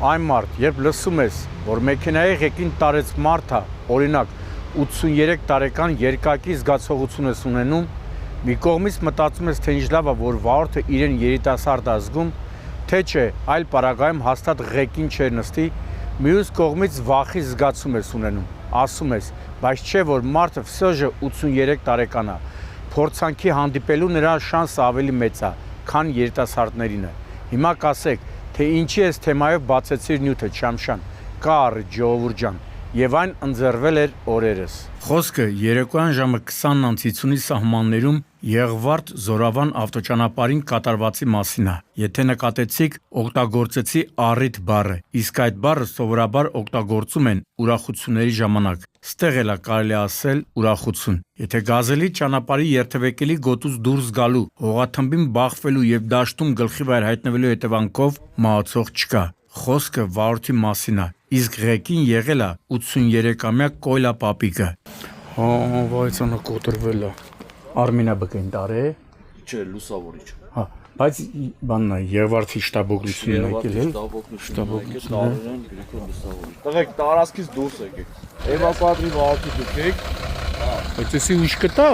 այն մարդ, երբ լսում ես, որ մեքենայի ղեկին տարեց մարդը, օրինակ 83 տարեկան երկակի զգացողություն ես ունենում, մի կողմից մտածում ես, թե ինչ լավ է, որ վարորդը իրեն երիտասարդ է զգում, թե չէ, այլ պարագայում հաստատ ղեկին չէր նստի, մյուս կողմից վախի զգացում ես ունենում, ասում ես, բայց չէ, որ մարդը վսոժը 83 տարեկան է, փորձանքի հանդիպելու նրա շանսը ավելի մեծ է, քան երիտասարդներինը։ Հիմա կասեք, թե ինչի այս թեմայով բացեցիր նյութը Չամշան, կա առիթ ժողովուրդ ջան, եւ այն ընձեռվել էր օրերս։ Խոսքը երեկոյան ժամը 20:50-ի սահմաններում Եղվարդ Զորավան ավտոճանապարհին կատարվածի մասին է։ Եթե նկատեցիք, օգտագործեցի առիթ բառը, իսկ այդ բառը սովորաբար օգտագործում են ուրախությունների ժամանակ։ Ստեղ էլ է կարելի ասել ուրախություն։ Եթե գազելի ճանապարհի երթևեկելի գոտուց դուրս գալու, հողաթմբին բախվելու եւ դաշտում գլխի վայր հայտնվելու հետևանքով մահացող չկա։ Խոսքը վարորդի մասին է, իսկ ղեկին եղել է 83-ամյա Կոյլա պապիկը։ Վայցանը կոտրվել է։ Արմինա բկեն տարե։ Չէ, լուսավորիչ։ Հա, բայց բանն է, Եղվարդի շտաբօգնությունն եկել է։ Շտաբօգնությունն գրիքով լուսավորիչ։ Տղեկ տարածքից դուրս եկեք։ Էվակուատորի վարորդի դուք։ Բայց էսի ինչ կտա։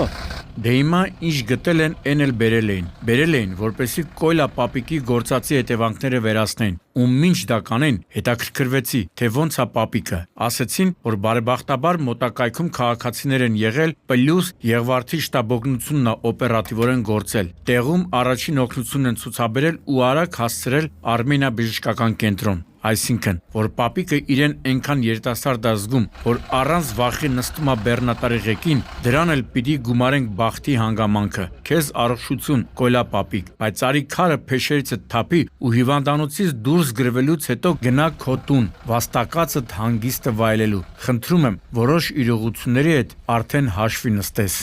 Դե հիմա ինչ գտել են, այն էլ բերել էին, որպեսզի Կոյլա պապիկի գործածի հետևանքները վերացնեն։ Ու մինչ դա կանեն, հետաքրքրվեցի, թե ոնց է պապիկը։ Ասեցին, որ բարեբախտաբար մոտակայքում քաղաքացիներ են եղել, պլյուս Եղվարդի շտաբօգնությունն է օպերատիվորեն գործել։ Տեղում առաջին օգնությունն են ցուցաբերել ու արագ հասցրել Արմենիա բժշկական կենտրոն։ Այսինքն, որ պապիկը իրեն այնքան երիտասարդ է զգում, որ առանց վախի նստում է բեռնատարի ղեկին, դրան էլ պիտի գումարենք բախտի հանգամանքը։ Քեզ առողջություն, Կոյլա պապիկ, բայց արի քարը փեշերիցդ թափի ու հիվանդանոցից դուրս գրվելուց հետո գնա քո տուն, վաստակածդ հանգիստը վայելելու։ Խնդրում եմ, որոշ իրողությունների հետ արդեն հաշվի նստես։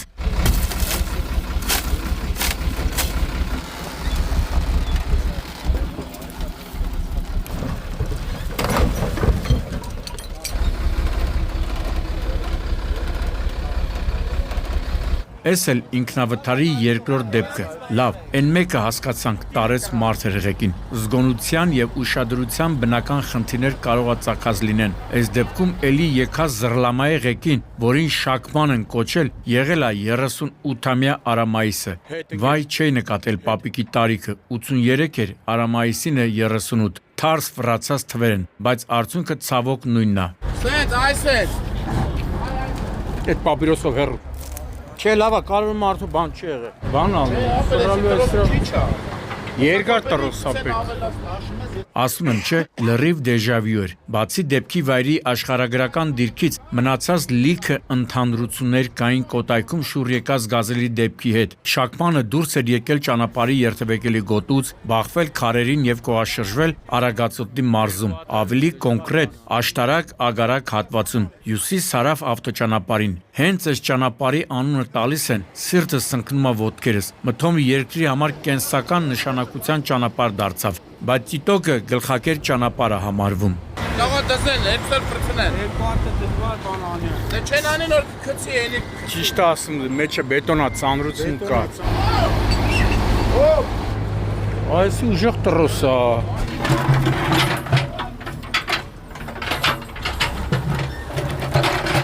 Էս էլ ինքնավթարի երկրորդ դեպքը։ Լավ, այն մեկը հասկացանք տարեց մարդեր ղեկին։ Զգոնության եւ ուշադրության բնական խնդիրներ կարող է ծագած լինեն։ Այս դեպքում էլի եկած զռլամայի ղեկին, որին Շաքման են կոչել, եղել է 38-ամյա Արամայիսը։ Վայ չէի նկատել պապիկի տարիքը, 83 էր, Արամայիսին է 38։ Թարս վրացած թվեր են, բայց արդյունքը ցավոք նույնն է։ Սենց, այս։ Այդ պապիրոսով հեռու։ Չէ, լավա, կարևոր մարդու բան չի եղել։ Բան ալու։ Երկար տրոսա պետք։ Ասում եմ, չէ, լրիվ դեժավյու էր։ Բացի դեպքի վայրի աշխարհագրական դիրքից մնացած լիքը ընդհանրություններ կային Կոտայքում շուռ եկած գազելի դեպքի հետ։ Շաքմանը դուրս էր եկել ճանապարհի երթևեկելի գոտուց, բախվել քարերին եւ կողաշրջվել Արագածոտնի մարզում, ավելի կոնկրետ Աշտարակ-Ագարակ հատվածում, Հյուսիս-Սարավ ավտոճանապարհին։ Հենց այս ճանապարհի անունը տալիս են, սիրտը սնկնում է ոտքերս։ Մթոմ երկրի համար կենսական նշանակության ճանապարհ դարձավ, բայց տիտոկը գլխակեր ճանապարհ է համարվում։ Լավա դզեն, երկսել պրծնեն։ Երկու դժվար բան անեն։ Դե չեն անեն որ քցի էլի։ Ճիշտ է ասում, մեջը բետոնա ծանրություն կա։ Այս ուժեղ տրոս է։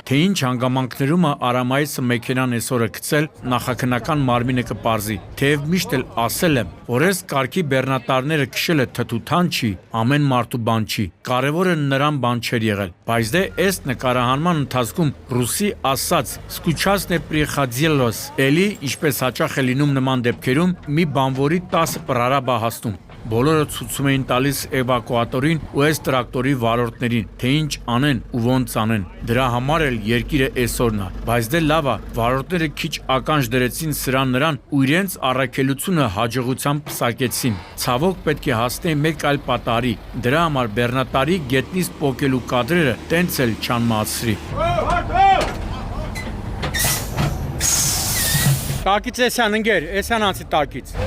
Թե ինչ հանգամանքներում է Արամայիսը մեքենան այսօրը գցել, նախաքննական մարմինը կպարզի։ Թեև միշտ էլ ասել եմ, որ այս կարգի բեռնատարները քշելը թթութան չի, ամեն մարդու բան չի։ Կարևորը նրան բան չէր եղել։ Բայց դե այս նկարահանման ընթացքում ռուսի ասած «Սկուչասնե պրիխադզելոս» էլի, ինչպես հաճախ է լինում նման դեպքերում, մի բանվորի 10 պրարաբ է հասնում։ Բոլորը ցույցում էին տալիս էվակուատորին ու այս տրակտորի վարորդներին, թե ինչ անեն ու ոնց անեն։ Դրա համար էլ երկիրը այսօրն է, բայց դե լավ է, վարորդները քիչ ականջ դրեցին սրան ու իրենց առաքելությունը հաջողությամբ պսակեցին։ Ցավոք պետք է հասնեի մեկ այլ պատարի, դրա համար բեռնատարի գետնից պոկելու կադրերը տենց էլ չանմացրի։ Տակից էսյան ընկեր, էսյան անցի տակից։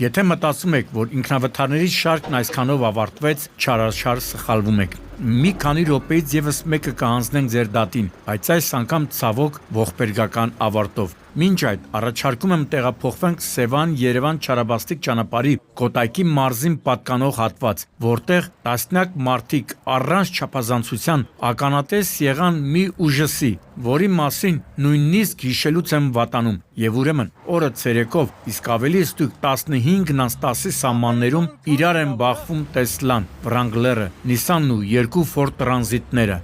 Եթե մտածում եք, որ ինքնավթարների շարքն այսքանով ավարտվեց, չարաշար սխալվում եք։ Մի քանի րոպեից եւս մեկը կհանձնենք ձեր դատին, բայց այս անգամ ցավոք ողբերգական ավարտով։ Մինչ այդ առաջարկում եմ տեղափոխվենք Սևան-Երևան Չարաբաստիկ ճանապարհի Կոտայքի մարզին պատկանող հատված, որտեղ տասնյակ մարդիկ առանց չափազանցության ականատես եղան մի ուժսի, որի մասին նույնիսկ հիշելուց եմ վատանում, եւ ուրեմն օրը ցերեկով, իսկ ավելի ստույգ 15:10-ի սահմաններում իրար են բախվում Տեսլան, Վրանգլերը, Նիսսանն ու երկու Ֆորդ Տրանզիտները։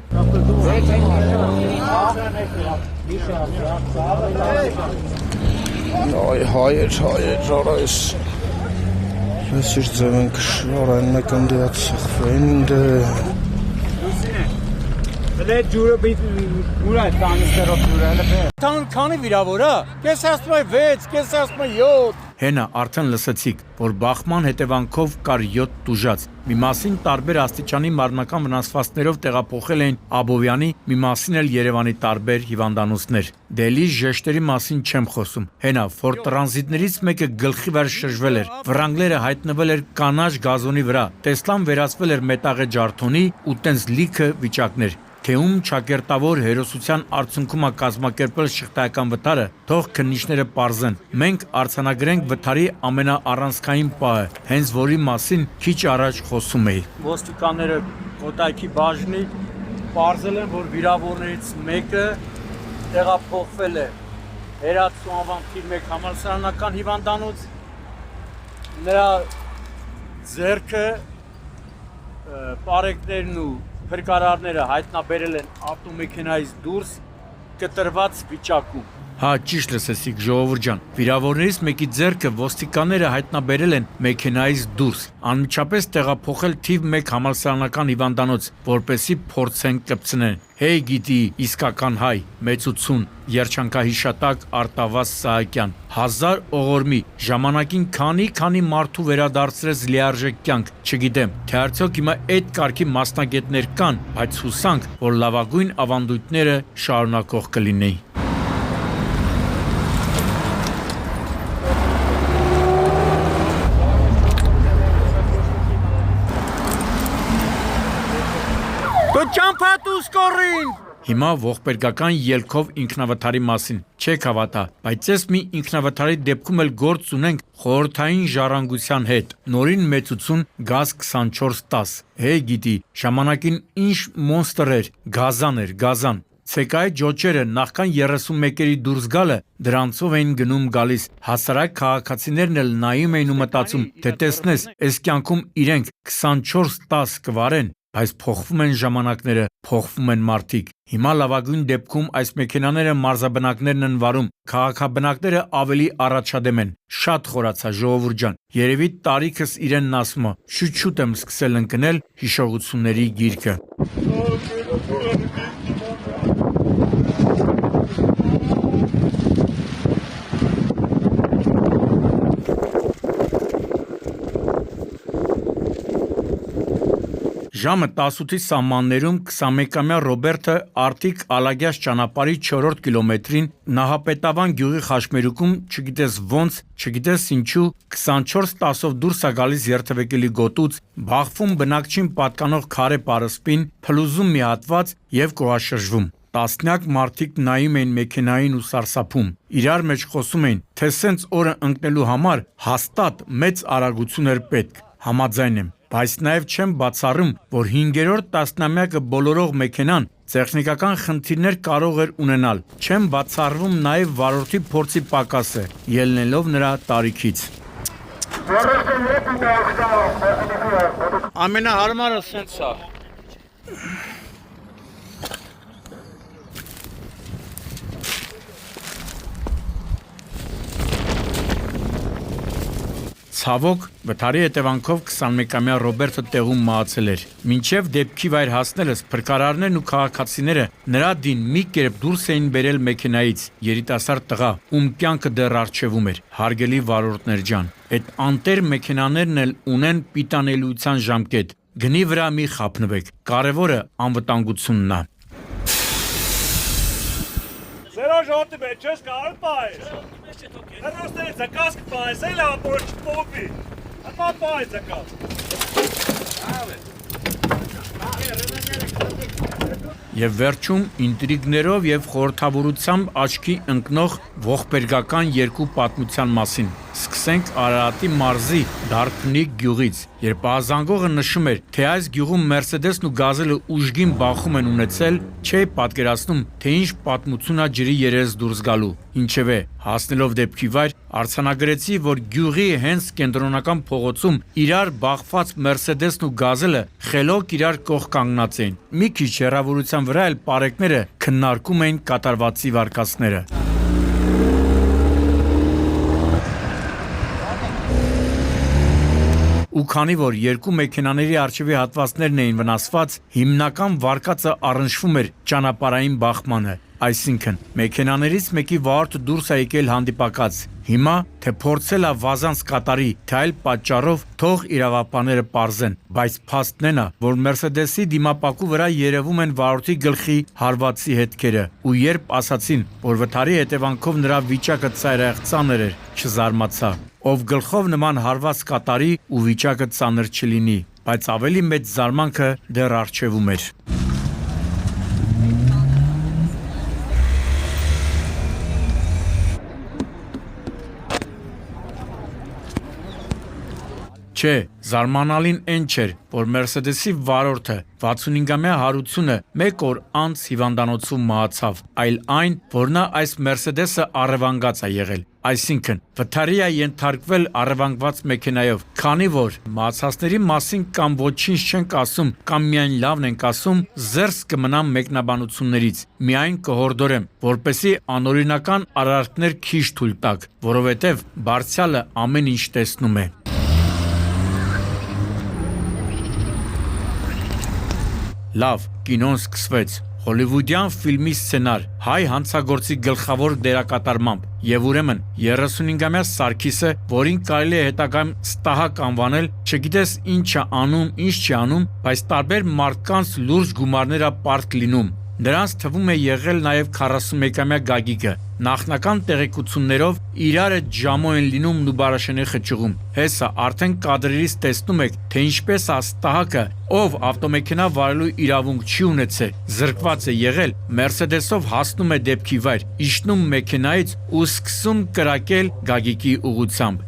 Ay hayır Aras. Ես իր ձև ենք շարան նկնդիած սխվենդը Դե ջուրը բուրա տանստերով ջուրը Տան քանի վիրավոր է? Կես ասում է 6, կես ասում է 7 Հենա արդեն լսեցիք, որ բախման հետևանքով կար 7 տուժած։ Մի մասին տարբեր աստիճանի մարմնական վնասվածքներով տեղափոխել էին Աբովյանի, մի մասին էլ Երևանի տարբեր հիվանդանոցներ։ Դելի ժեշտերի մասին չեմ խոսում։ Հենա Ֆորդ Տրանզիտներից մեկը գլխի վրա շրջվել էր։ Վրանգլերը հայտնվել էր կանաչ գազոնի վրա։ Տեսլան վերածվել էր մետաղե ջարդոնի ու տենց լիքը վիճակներ։ Թե ում ճակերտավոր հերոսության արդյունքում է կազմակերպել շղթայական վթարը, թող քննիչները պարզեն։ Մենք արձանագրենք վթարի ամենաառանցքային պահը, հենց որի մասին քիչ առաջ խոսում էի։ Ոստիկանները Կոտայքի բաժնի պարզել են, որ վիրավորներից մեկը տեղափոխվել է Հերացու անվան թիվ 1 համալսարանական հիվանդանոց։ Նրա ձեռքը պարեկներն ու Փրկարարները հայտնաբերել են ավտոմեքենայից դուրս կտրված վիճակում։ Հա, ճիշտ լսեցիք, ժողովուրդ ջան։ Վիրավորներից մեկի ձեռքը ոստիկանները հայտնաբերել են մեքենայից դուրս, անմիջապես տեղափոխել թիվ 1 համալսարանական հիվանդանոց, որպեսզի փորձեն կպցնեն։ Հեյ գիտի, իսկական հայ, մեծություն, երջանկահիշատակ Արտավազ Սահակյան, 1000 օղորմի, ժամանակին քանի մարդու վերադարձրեց լիարժեք կյանք, չգիտեմ, թե արդյոք հիմա այդ կարգի մասնագետներ կան, բայց հուսանք, որ լավագույն ավանդույթները շարունակող կլինեին։ Հիմա ողբերգական ելքով ինքնավթարի մասին չեք հավատա, բայց ես մի ինքնավթարի դեպքում էլ գործ ունենք խորհրդային ժառանգության հետ։ Նորին մեծություն գազ 2410։ Հեյ գիտի, ժամանակին ինչ մոնստր էր, գազան։ Ցեկայի ջոջերը նախքան 31-երի դուրս գալը դրանցով էին գնում գալիս։ Հասարակ քաղաքացիներն էլ նայում էին ու մտածում, թե տեսնես, այս կյանքում իրենք 2410 կվարեն, բայց փոխվում են ժամանակները, փոխվում են մարդիկ։ Հիմա լավագույն դեպքում այս մեքենաները մարզաբնակներն են վարում, քաղաքաբնակները ավելի առաջադեմ են։ Շատ խորացա ժողովուրդ ջան, երևի տարիքս իրենն ասում է, շուտ եմ սկսել ընկնել հիշողությունների գիրկը։ Ժամը 18-ի սահմաններում 21-ամյա Ռոբերտը Արտիկ Ալագյաս ճանապարհի 4-րդ կիլոմետրին Նահապետավան գյուղի խաչմերուկում, չգիտես ոնց, չգիտես ինչու, 24-10-ով դուրս է գալիս երթևեկելի գոտուց, բախվում բնակչին պատկանող քարե պարսպին, փլուզում մի հատված եւ կողաշրջվում։ Տասնյակ մարդիկ նայում էին մեքենային ու սարսափում։ Իրար մեջ խոսում էին, թե սենց օրը ընկնելու համար հաստատ մեծ արագություն էր պետք։ Համաձայն եմ, բայց նաև չեմ բացառում, որ 5-րդ տասնամյակը բոլորող մեքենան տեխնիկական խնդիրներ կարող էր ունենալ։ Չեմ բացառվում նաև վարորդի փորձի պակասը, ելնելով նրա տարիքից։ Ամենահարմարը սենց է։ Ցավոք, վթարի հետևանքով 21-ամյա Ռոբերտը տեղում մահացել էր։ Մինչև դեպքի վայր հասնելս փրկարարներն ու քաղաքացիները նրա դին մի կերպ դուրս էին բերել մեքենայից, երիտասարդ տղա, ում կյանքը դեռ առջևում էր։ Հարգելի վարորդներ ջան, այդ անտեր մեքենաներն էլ ունեն պիտանելիության ժամկետ։ Գնի վրա մի խափնվեք։ Կարևորը անվտանգությունն է։ Seraj orta bet, češ kā atpājas? Seraj teica, kas kāpājas, eļā porši popi. Atpājas, kā. եւ վերջում ինտրիգներով եւ խորհրդավորությամբ աչքի ընկնող ողբերգական երկու պատմության մասին։ Սկսենք Արարատի մարզի Դարբնիկ գյուղից, երբ ազանգողը նշում էր, թե այս գյուղում Մերսեդեսն ու գազելը ուժգին բախում են ունեցել, չէ պատկերացնում, թե ինչ պատմությունա ջրի երես դուրս գալու։ Ինչևէ, հասնելով դեպքի վայր, արձանագրեցի, որ գյուղի հենց կենտրոնական փողոցում իրար բախված Մերսեդեսն ու գազելը խելոք իրար կողք կանգնած էին։ Մի քիչ հեռավորության վրա էլ պարեկները քննարկում էին կատարվածի վարկածները։ Ու քանի որ երկու մեքենաների առջևի հատվածներն էին վնասված, հիմնական վարկածը առնչվում էր ճանապարհային բախմանը, այսինքն մեքենաներից մեկի վարորդը դուրս է եկել հանդիպակաց։ Հիմա թե փորձել է վազանց կատարի, թե այլ պատճառով թող իրավապահները պարզեն, բայց փաստն է, որ Մերսեդեսի դիմապակու վրա երևում են վարորդի գլխի հարվածի հետքերը, ու երբ ասացին, որ վթարի հետևանքով նրա վիճակը ծայրահեղ էր, չզարմացա։ Ով գլխով նման հարված կատարի ու վիճակը ծանր չլինի, բայց ավելի մեծ զարմանքը դեռ առջևում էր։ Չէ, զարմանալին այն չէր, որ Մերսեդեսի վարորդը 65-ամյա Հարությունը մեկ օր անց հիվանդանոցում մահացավ, այլ այն, որ նա այս Մերսեդեսը առևանգած է եղել, այսինքն վթարի է ենթարկվել առևանգված մեքենայով, քանի որ մահացածների մասին կամ ոչինչ չենք ասում, կամ միայն լավն ենք ասում, զերծ կմնամ մեկնաբանություններից, միայն կհորդորեմ, որպեսզի անօրինական արարքներ քիչ թույլ տաք, որովհետև Բարձյալը ամեն ինչ տեսնում է։ Լավ, կինոն սկսվեց։ Հոլիվուդյան ֆիլմի սցենար, հայ հանցագործի գլխավոր դերակատարմամբ, եւ ուրեմն 35-ամյա Սարգիսը, որին կարելի է հետագայում ստահակ անվանել, չգիտես ինչ է անում, ինչ չի անում, բայց տարբեր մարդկանց լուրջ գումարներ է պարտք լինում։ Նրանց թվում է եղել նաև 41-ամյա Գագիկը։ Նախնական տեղեկություններով իրարը ջամո են լինում Նուբարաշենի խճուղում։ Հեսա արդեն կադրերից տեսնում եք, թե ինչպես է ստահակը, ով ավտոմեքենա վարելու իրավունք չի ունեցել, զրկված է եղել, Մերսեդեսով հասնում է դեպքի վայր, իջնում մեքենայից ու սկսում կրակել Գագիկի ուղղությամբ։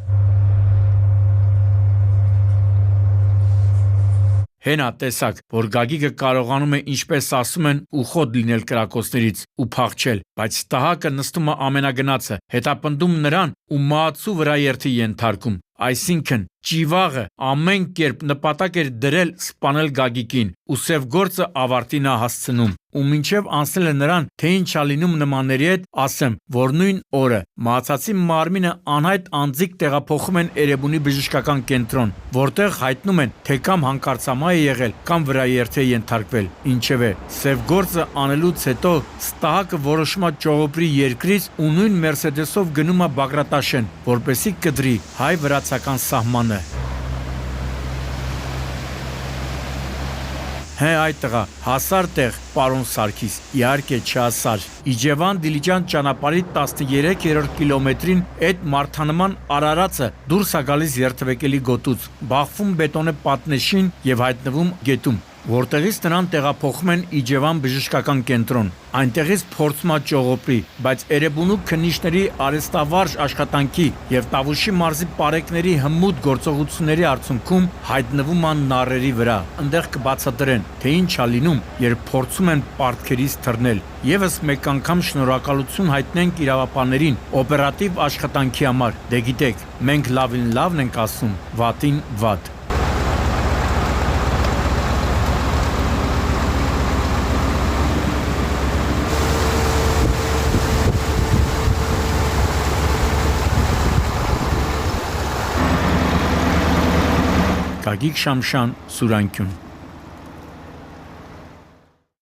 Հենա տեսակ, որ Գագիկը կարողանում է, ինչպես ասում են, ուխոտ լինել կրակոցներից ու փախչել, բայց ստահակը նստում է ամենագնացը, հետապնդում նրան ու մահացու վրա երթի ենթարկում, այսինքն ճիվաղը ամեն կերպ նպատակ էր դրել սպանել Գագիկին ու սև գործը ավարտին է հասցնում, ու մինչև անցնել է նրան, թե ինչ է լինում նմանների հետ, ասեմ, որ նույն օրը մահացածի մարմինը անհայտ անձիկ տեղափոխում են Էրեբունի բժշկական կենտրոն, որտեղ հայտնում են, թե կամ հանկարծամահ է եղել, կամ վրաերթ է ենթարկվել, ինչևէ, սև գործը անելուց հետո ստահակը որոշում է ճողոպրի երկրից ու նույն Մերսեդեսով գնում է Բագրատաշեն, որպեսզի կդրի հայ-վրացական սահմանը։ Հե այդ տղա, հասար տեղ, պարոն Սարգիս, իհարկե չհասար։ Իջևան Դիլիջան ճանապարհի 13-րդ կիլոմետրին այդ մարդանման Արարածը դուրս է գալիս երթվեկելի գոտուց, բախվում բետոնե պատնեշին եւ հայտնվում գետում, որտեղից նրան տեղափոխում են Իջևան բժշկական կենտրոն։ Այնտեղից փորձում է ճողոպրի, բայց Էրեբունու քննիչների արհեստավարժ աշխատանքի եւ Տավուշի մարզի պարեկների հմուտ գործողությունների արդյունքում հայտնվում են նառերի վրա։ Այնտեղ կբացատրեն, թե ինչ է լինում, երբ փորձում են պարտքերից թռնել։ Եվս մեկ անգամ շնորհակալություն հայտնենք իրավապահներին օպերատիվ աշխատանքի համար։ Դե գիտեք, մենք լավին լավն ենք ասում, վատին վատ։ Գագիկ Շամշան, Սուրանկյուն։